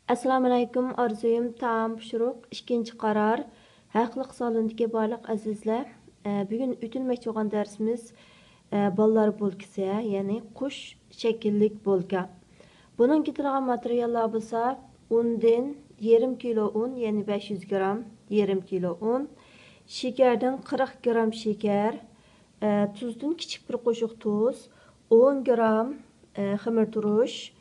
Assalomu alaykum, orzuyim tam pishiriq ikkinchi qaror. Haqliq sonidagi barliq azizlar, bugun o'tilmoqchi bo'lgan darsimiz bolalar bo'lkisi, ya'ni qush shakllik bo'lka. Buning ketilgan materiallar bo'lsa, undan yarım kilo un, ya'ni 500 gram, yarım kilo un, shakardan 40 gram shakar, tuzdan kichik bir qo'shiq tuz, 10 gram xamir turush,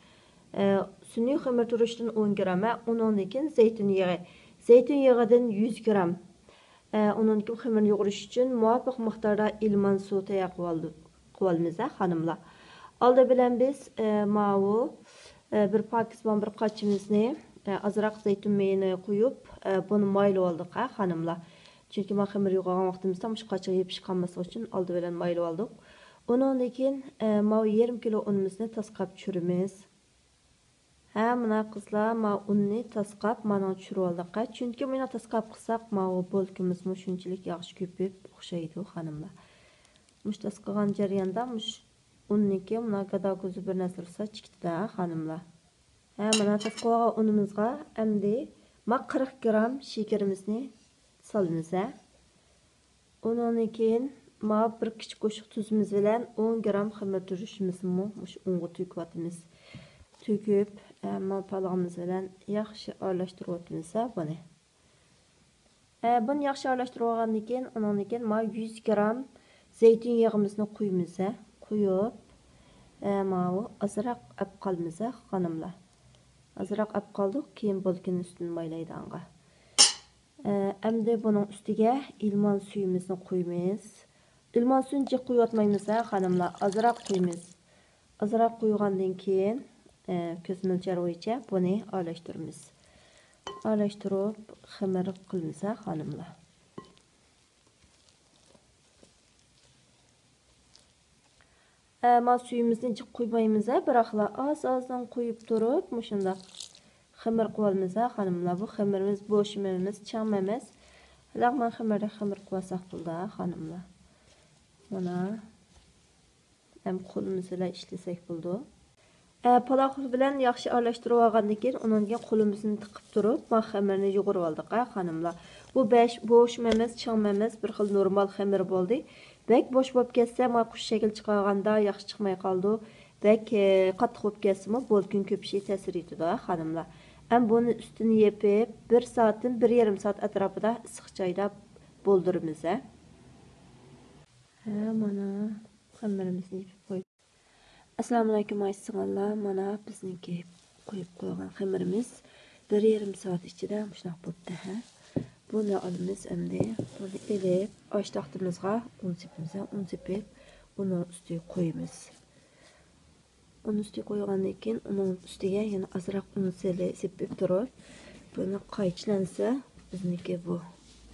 sun'iy xamir turishdan 10 gram va undan keyin zaytun yağı. Zaytun yağıdan 100 gram. Undan keyin xamir yoğurish uchun muvofiq miqdorda ilman suv tayyor qilib olamiz, xonimlar. Oldi bilan biz mavu bir pokisbon bir qochimizni azroq zaytun mayini qo'yib, buni maylab oldik, xonimlar. Chunki men xamir yo'g'irgan vaqtimizda mush qochiq yopishib qolmaslik uchun oldi bilan maylab oldik. Undan keyin mav yarım kilo unimizni tasqab tushiramiz. Mana qizlar, ma unni tasqab mana tushirib oldik. Chunki buni tasqab qilsak, ma bo'lkimiz shunchalik yaxshi ko'pib o'xshaydi, xonimlar. Mush tasqagan jarayonda mush unniki mana gado ko'zi bir narsa chiqdi, xonimlar. Mana tasqagan unimizga endi ma 40 gram shakarimizni solamiz. Undan keyin ma bir kichik qo'shiq tuzimiz bilan 10 gram xamir turishimizni mush unga to'kyapmiz. Töküp palağımız bilen yaxşı aralashtirib o'tamiz buni. Buni yaxshi aralashtirib olgandan keyin, undan keyin 100 gram zaytun yağimizni qo'yamiz. Qo'yib, mana azroq olib qolamiz, xonimlar. Azroq olib qoldik, keyin bo'lkin ustini maylaydiga. Endi buning ustiga ilmon suyimizni qo'yamiz. Ilmon suyini jiq qo'yotmaymiz, xonimlar. Azroq qo'yamiz. Azroq qo'ygandan keyin ko'z mo'ljali bo'yicha buni aralashtiramiz. Aralashtirib, xamir qilamiz, xonimlar. Ma suyimizni jiq qo'ymaymiz, biroqla oz-ozdan qo'yib turib, shunda xamir qilamiz, xonimlar. Bu xamirimiz bo'shimiz, chang emas. Lag'man xamirda xamir qilsak bo'ldi, xonimlar. Mana ham qo'limiz bilan ishlasak bo'ldi. Palaq bilan yaxshi aralashtirib olgandan keyin, undan keyin qo'limizni tiqib turib, xamirni yo'g'irib oldik, xonimlar. Bu bo'sh emas, chang emas, bir xil normal xamir bo'ldi. Bek bo'sh bo'lib ketsa, qush shakl chiqarganda yaxshi chiqmay qoldi. Bek qattiq bo'lib ketsa, bo'lkin ko'pishi ta'sir etadi, xonimlar. Ham buni ustini yepib, 1 soatdan 1,5 soat atrofida issiq joyda bo'ldiramiz. Mana xamirimizni yepib qo'ydik. Assalomu alaykum aytsanlar, mana bizniki qo'yib qo'ygan xamirimiz 1,5 soat ichida shunaq bo'ldi. Buni olamiz endi, buni elib, osh taxtimizga un sepib, uni ustiga qo'yamiz. Uni ustiga qo'ygandan keyin, uning ustiga yana azroq un sepib turib, buni qaychilansa, bizniki bu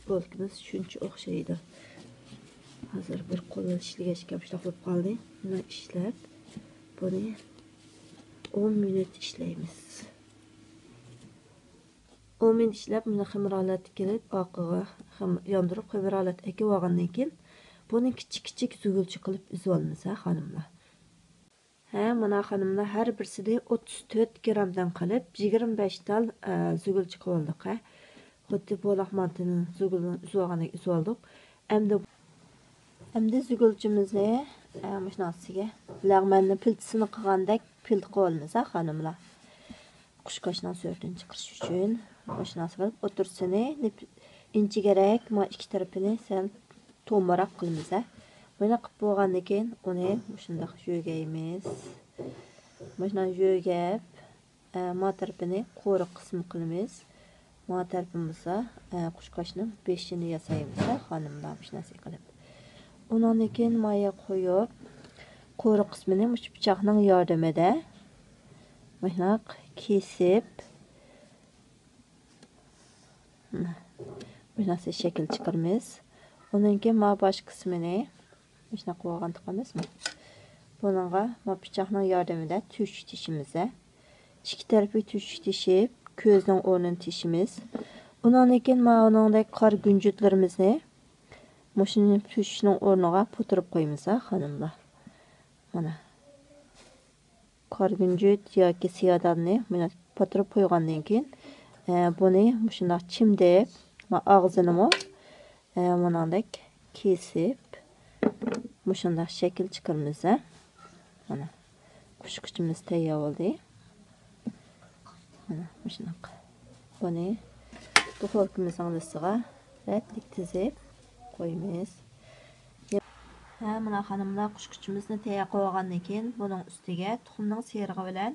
bo'lkimiz shuncha o'xshaydi. Hozir bir qo'l ishlagach shunaq bo'lib qoldi. Buni ishlab buni 10 minut ishlaymiz. 10 minut ishlab, buni xamir holatiga kelib, oqiga yondirib, xamir holatiga ekib olgandan keyin, buni kichik zugulchi qilib uzib olamiz, xonimlar. Mana xonimlar, har birsida 34 gramdan qilib 25 tal zugulchi qilib oldik. Xuddi bo'loq mantining zugulini uzib olgandek uzib oldik. Endi zugulchimizni mashinasiga lag'manni piltisini qilgandek pilt qilib olamiz, xonimlar. Qushqochdan so'rtini chiqarish uchun mashinasiga qilib o'tirsini inchi kerak, ma ikki tarafini sal to'mbaroq qilamiz. Buni qilib bo'lgandan keyin uni shunday yo'gaymiz. Mana yo'gab, ma tarafini qo'riq qismi qilamiz. Ma tarafimizga qushqochning beshini yasaymiz, xonimlar, mashinasi qilib. Undan keyin maya qo'yib, qo'riq qismini mush pichoqning yordamida mana kesib, mana shakl chiqaramiz. Undan keyin ma bosh qismini mana qo'ygan tiqamizmi? Buningga ma pichoqning yordamida tush tishimiz. Ikki tarafi tush tishib, ko'zning o'rnini tishimiz. Undan keyin ma uningdek qor gunjutlarimizni Muşinin tuşunun o'rniga po'tirib qo'yamiz, xonimlar. Mana. Qor gunjut yoki siyodanni mana patırıp koygandan keyin bunu şundaq çimdip, ağzını bunandek kesip şundaq şekil çıkarmız. Mana kuşkuchimiz tayyor bo'ldi. Mana shunaq. Buni duxovkamizning listiga ratlik tizib qo'yamiz. Mana xonimlar qushquchimizni tayyor qo'ygandan keyin buning ustiga tuxumning serig'i bilan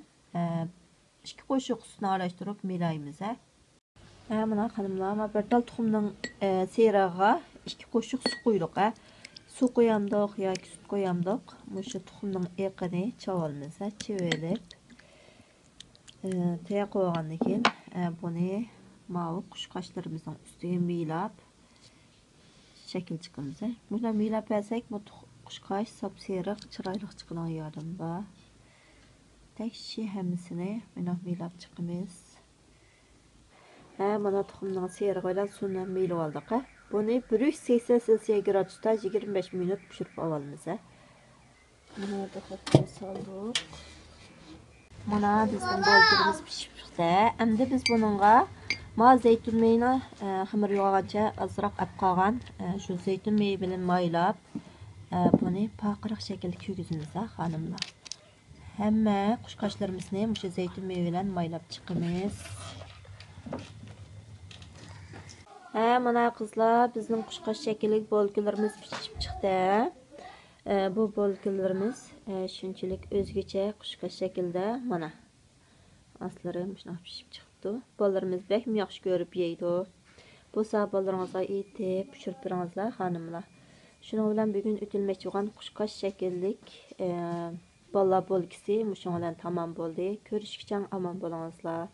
2 qoshiq sutni aralashtirib milaymiz. Mana xonimlar, bir tal tuxumning serig'iga 2 qoshiq suv qo'ydik. Su qo'yamdiq yoki sut qo'yamdiq. Mushu tuxumning eqini chavolmiz, chevelib. Tayyor qo'ygandan keyin buni mau qushqacharimizning ustiga milab shakl chiqamiz. Buni milab bersak, bu qushqacha sap-seriq, chiroyli chiqadigan yorim bor. Tekshi hammasini mana milab chiqamiz. Mana tuxumning serig'i bilan suvni milib oldik. Buni 180 gradusda 25 minut pishirib olamiz. Mana duxovkaga soldik. Mana bizning bolgirimiz pishib chiqdi. Endi biz buningga zaytun meyini xamir yo'g'agacha azroq olib qolgan shu zaytun meyi bilan maylab buni paqiriq shaklda ko'gizimiz xonimlar. Hamma qushqachlarimizni shu zaytun meyi bilan maylab chiqamiz. Mana qizlar, bizning qushqacha shakllik bolkalarimiz pishib chiqdi. Bu bolkalarimiz shunchalik o'zgacha qushqacha shaklda mana aslari shunday pishib chiqdi. Bolalarimiz bekmi yaxshi ko'rib yeydi. Bu sabolaringizga etib pishirib beringizlar xonimlar. Shuning bilan bugun o'tilmoqchi bo'lgan qushqacha shakllik bolalar bo'lgisi shuning bilan tamom bo'ldi. Ko'rishguncha omon bo'lingizlar.